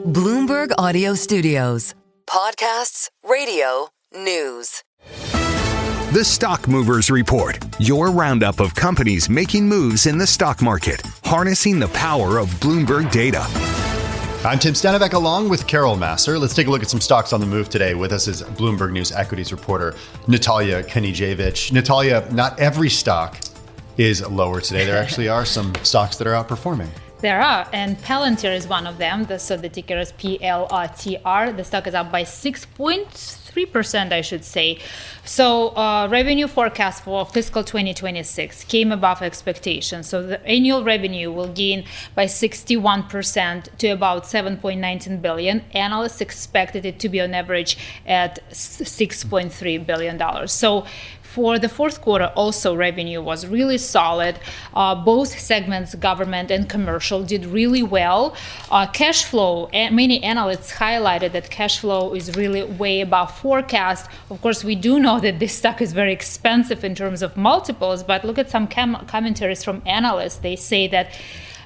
Bloomberg Audio Studios. Podcasts, radio, news. The Stock Movers Report, your roundup of companies making moves in the stock market, harnessing the power of Bloomberg data. I'm Tim Stanivek along with Carol Masser. Let's take a look at some stocks on the move today. With us is Bloomberg News equities reporter Natalia Kenijevic. Natalia, not every stock is lower today. There actually are some stocks that are outperforming. There are, and Palantir is one of them. So the ticker is PLRTR. The stock is up by 6.3%, I should say. So revenue forecast for fiscal 2026 came above expectations. So the annual revenue will gain by 61% to about $7.19 billion. Analysts expected it to be on average at $6.3 billion. So for the fourth quarter, also revenue was really solid. Both segments, government and commercial, did really well. Cash flow, many analysts highlighted that cash flow is really way above forecast. Of course, we do know that this stock is very expensive in terms of multiples, but look at some commentaries from analysts. They say that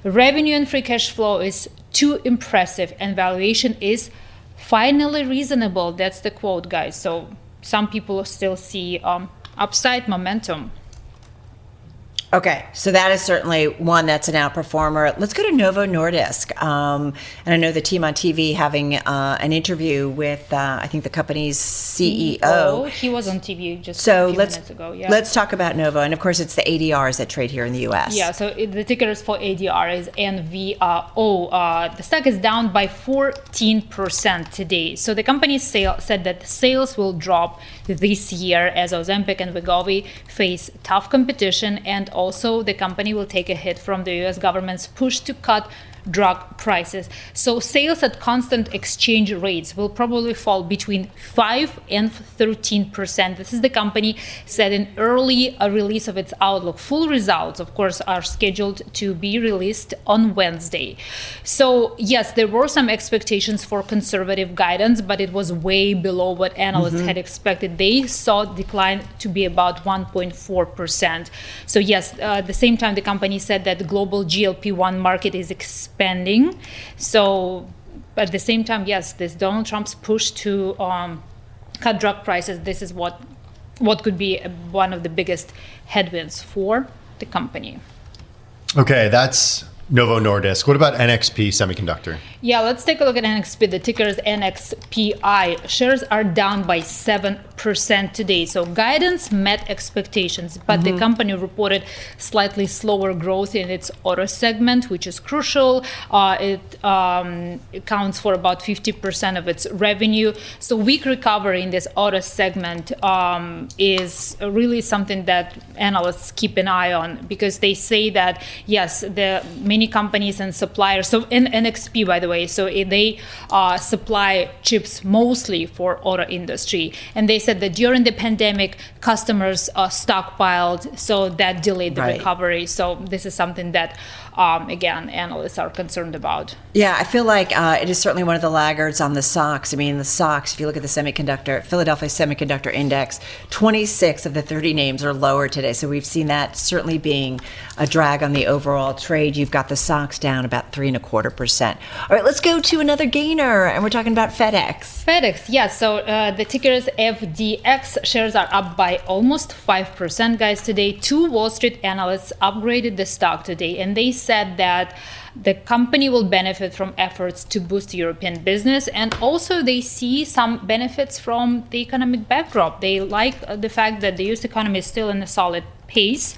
revenue and free cash flow is too impressive and valuation is finally reasonable. That's the quote, guys. So some people still see upside momentum. Okay, so that is certainly one that's an outperformer. Let's go to Novo Nordisk. And I know the team on TV having an interview with, I think, the company's CEO. He was on TV just a few minutes ago. Yeah. Let's talk about Novo. And, of course, it's the ADRs that trade here in the U.S. Yeah, so the tickers for ADR is NVO. The stock is down by 14% today. So the company said that sales will drop this year as Ozempic and Wegovy face tough competition, and also the company will take a hit from the U.S. government's push to cut drug prices. So sales at constant exchange rates will probably fall between 5 and 13%. This is the company said in early release of its outlook. Full results, of course, are scheduled to be released on Wednesday. So yes, there were some expectations for conservative guidance, but it was way below what analysts had expected. They saw decline to be about 1.4%. So yes, at the same time, the company said that the global GLP-1 market is expanding. So at the same time, yes, this Donald Trump's push to cut drug prices, this is what could be one of the biggest headwinds for the company. Okay, that's Novo Nordisk. What about NXP Semiconductor? Yeah, let's take a look at NXP. The ticker is NXPI. Shares are down by 7% today. So guidance met expectations, but the company reported slightly slower growth in its auto segment, which is crucial. It accounts for about 50% of its revenue. So weak recovery in this auto segment is really something that analysts keep an eye on, because they say that, yes, the many companies and suppliers, so in NXP, by the way, so they supply chips mostly for auto industry. And they said that during the pandemic, customers stockpiled, so that delayed the recovery. So this is something that, again, analysts are concerned about. Yeah, I feel like it is certainly one of the laggards on the SOX. I mean, the SOX, if you look at the Philadelphia Semiconductor Index, 26 of the 30 names are lower today. So we've seen that certainly being a drag on the overall trade. You've got the SOX down about 3.25%. All right, let's go to another gainer, and we're talking about FedEx. FedEx, yes. So the ticker is FDX. Shares are up by almost 5%, guys, today. Two Wall Street analysts upgraded the stock today, and they said that the company will benefit from efforts to boost European business, and also they see some benefits from the economic backdrop. They like the fact that the U.S. economy is still in a solid pace.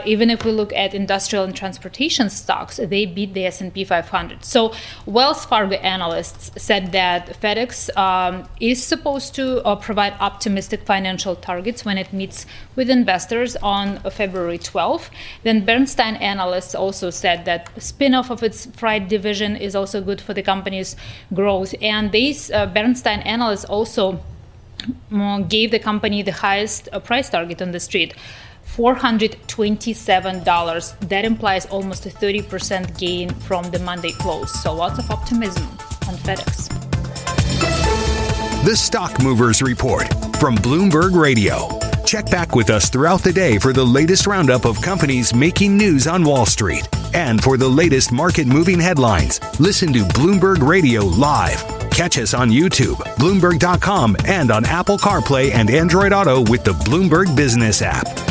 Even if we look at industrial and transportation stocks, they beat the S&P 500. So Wells Fargo analysts said that FedEx is supposed to provide optimistic financial targets when it meets with investors on February 12th. Then Bernstein analysts also said that spin-off of its freight division is also good for the company's growth. And these Bernstein analysts also gave the company the highest price target on the street, $427. That implies almost a 30% gain from the Monday close. So lots of optimism on FedEx. The Stock Movers Report from Bloomberg Radio. Check back with us throughout the day for the latest roundup of companies making news on Wall Street. And for the latest market-moving headlines, listen to Bloomberg Radio live. Catch us on YouTube, Bloomberg.com, and on Apple CarPlay and Android Auto with the Bloomberg Business app.